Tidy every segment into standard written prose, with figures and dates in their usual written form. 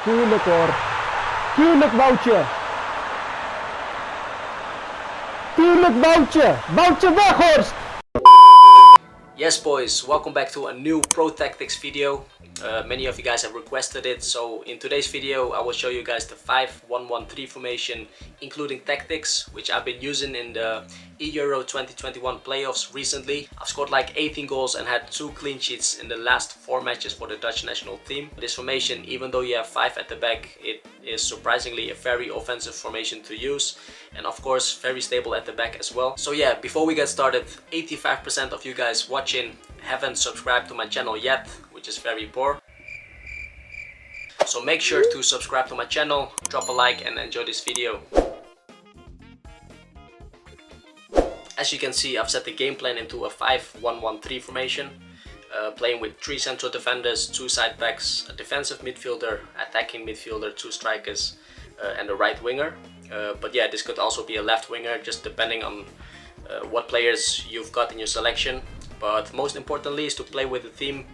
Tuurlijk hoor. Tuurlijk Woutje. Tuurlijk Woutje. Woutje Weghorst. Yes boys, welcome back to a new Pro Tactics video. Many of you guys have requested it, so in today's video I will show you guys the 5-1-1-3 formation including tactics, which I've been using in the Euro 2021 playoffs recently. I've scored like 18 goals and had 2 clean sheets in the last 4 matches for the Dutch national team. This formation, even though you have 5 at the back, it is surprisingly a very offensive formation to use, and of course very stable at the back as well. So yeah, before we get started, 85% of you guys watching haven't subscribed to my channel yet, which is very poor. So make sure to subscribe to my channel, drop a like and enjoy this video. As you can see, I've set the game plan into a 5-1-1-3 formation, playing with 3 central defenders, 2 side backs, a defensive midfielder, attacking midfielder, 2 strikers and a right winger. But yeah, this could also be a left winger, just depending on what players you've got in your selection. But most importantly is to play with a team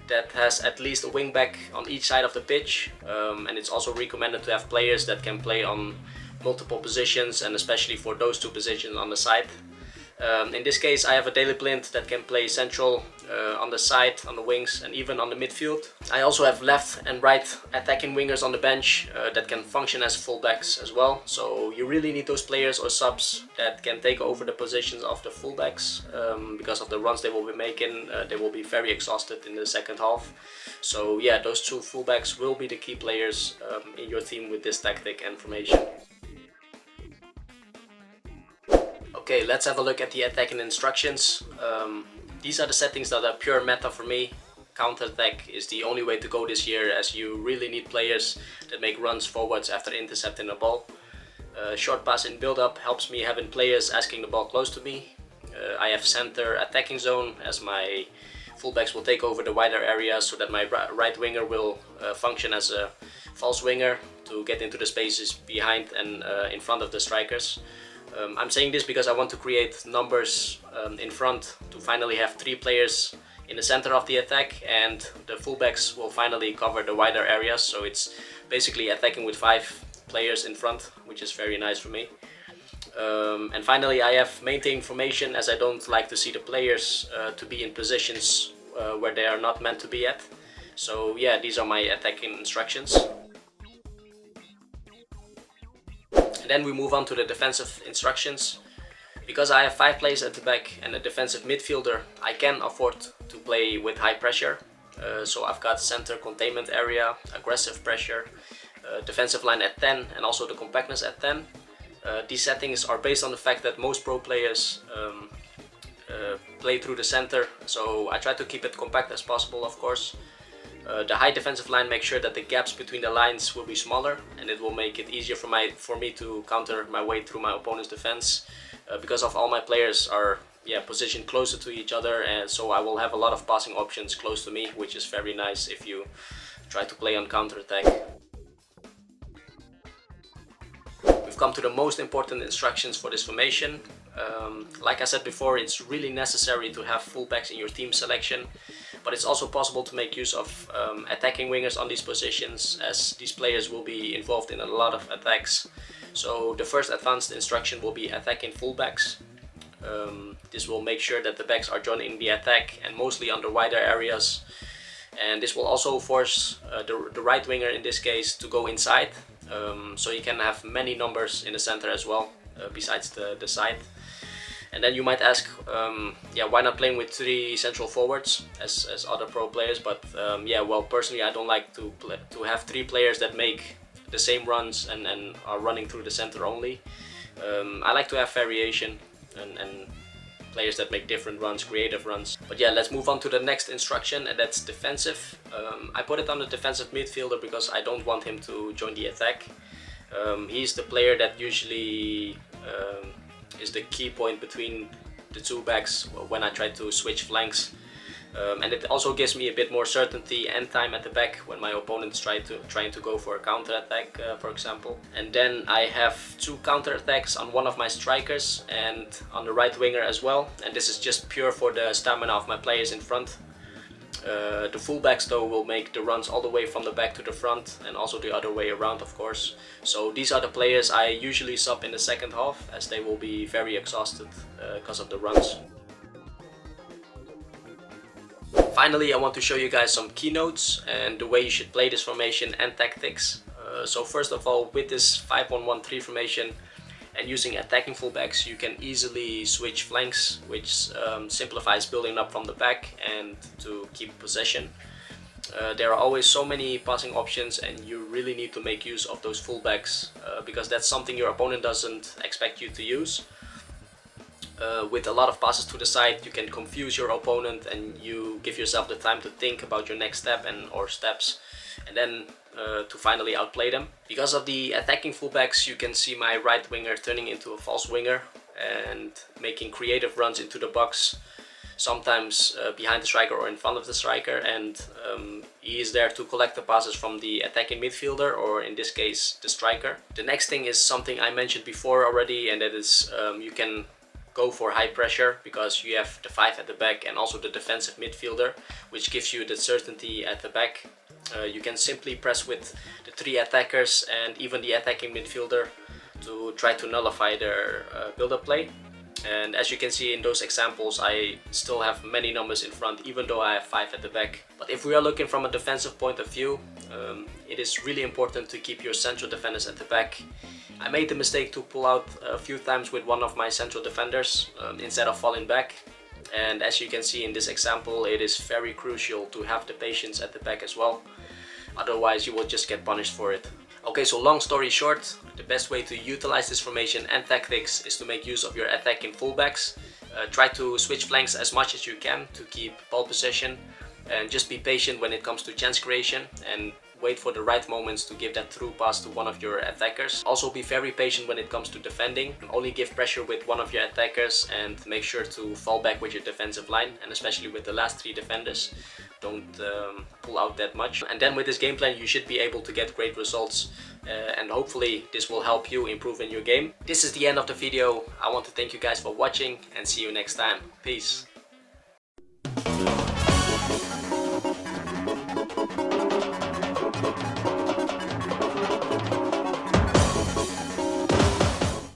that has at least a wing back on each side of the pitch, and it's also recommended to have players that can play on multiple positions, and especially for those 2 positions on the side. In this case I have a Daily Blind that can play central, on the side, on the wings and even on the midfield. I also have left and right attacking wingers on the bench that can function as fullbacks as well. So you really need those players or subs that can take over the positions of the fullbacks, because of the runs they will be making. They will be very exhausted in the second half. So yeah, those 2 fullbacks will be the key players in your team with this tactic and formation. Okay, let's have a look at the attacking instructions. These are the settings that are pure meta for me. Counter-attack is the only way to go this year, as you really need players that make runs forwards after intercepting the ball. Short pass in build-up helps me having players asking the ball close to me. I have center attacking zone, as my fullbacks will take over the wider areas, so that my right winger will function as a false winger to get into the spaces behind and in front of the strikers. I'm saying this because I want to create numbers in front to finally have 3 players in the center of the attack, and the fullbacks will finally cover the wider areas. So it's basically attacking with 5 players in front, which is very nice for me. And finally I have maintain formation, as I don't like to see the players to be in positions where they are not meant to be at. So yeah, these are my attacking instructions. Then we move on to the defensive instructions. Because I have 5 players at the back and a defensive midfielder, I can afford to play with high pressure. So I've got center containment area, aggressive pressure, defensive line at 10 and also the compactness at 10. These settings are based on the fact that most pro players play through the center, so I try to keep it compact as possible, of course. The high defensive line makes sure that the gaps between the lines will be smaller, and it will make it easier for me to counter my way through my opponent's defense, because of all my players are positioned closer to each other, and so I will have a lot of passing options close to me, which is very nice if you try to play on counter-attack. We've come to the most important instructions for this formation. Like I said before, it's really necessary to have fullbacks in your team selection, but it's also possible to make use of attacking wingers on these positions, as these players will be involved in a lot of attacks. So the first advanced instruction will be attacking fullbacks. This will make sure that the backs are joining the attack and mostly on the wider areas, and this will also force the right winger in this case to go inside, so you can have many numbers in the center as well, besides the side. And then you might ask, why not playing with 3 central forwards as other pro players? But well, personally I don't like to have 3 players that make the same runs and are running through the center only. I like to have variation and players that make different runs, creative runs. But yeah, let's move on to the next instruction, and that's defensive. I put it on the defensive midfielder because I don't want him to join the attack. He's the player that usually is the key point between the 2 backs when I try to switch flanks. And it also gives me a bit more certainty and time at the back when my opponent's trying to go for a counter-attack, for example. And then I have 2 counter-attacks on one of my strikers and on the right winger as well. And this is just pure for the stamina of my players in front. The fullbacks though will make the runs all the way from the back to the front, and also the other way around, of course. So these are the players I usually sub in the second half, as they will be very exhausted because of the runs. Finally, I want to show you guys some keynotes and the way you should play this formation and tactics. So first of all, with this 5-1-1-3 formation and using attacking fullbacks, you can easily switch flanks, which simplifies building up from the back and to keep possession. There are always so many passing options, and you really need to make use of those fullbacks because that's something your opponent doesn't expect you to use. With a lot of passes to the side, you can confuse your opponent, and you give yourself the time to think about your next step or steps, and then to finally outplay them. Because of the attacking fullbacks, you can see my right winger turning into a false winger and making creative runs into the box, sometimes behind the striker or in front of the striker, and he is there to collect the passes from the attacking midfielder, or in this case the striker. The next thing is something I mentioned before already, and that is you can go for high pressure because you have the 5 at the back and also the defensive midfielder, which gives you the certainty at the back. You can simply press with the 3 attackers and even the attacking midfielder to try to nullify their build-up play. And as you can see in those examples, I still have many numbers in front, even though I have 5 at the back. But if we are looking from a defensive point of view, it is really important to keep your central defenders at the back. I made the mistake to pull out a few times with one of my central defenders instead of falling back. And as you can see in this example, it is very crucial to have the patience at the back as well. Otherwise you will just get punished for it. Okay, so long story short, the best way to utilize this formation and tactics is to make use of your attacking fullbacks. Try to switch flanks as much as you can to keep ball possession, and just be patient when it comes to chance creation and wait for the right moments to give that through pass to one of your attackers. Also be very patient when it comes to defending. Only give pressure with one of your attackers and make sure to fall back with your defensive line, and especially with the last 3 defenders. Don't pull out that much. And then with this game plan you should be able to get great results, and hopefully this will help you improve in your game. This is the end of the video. I want to thank you guys for watching and see you next time. Peace.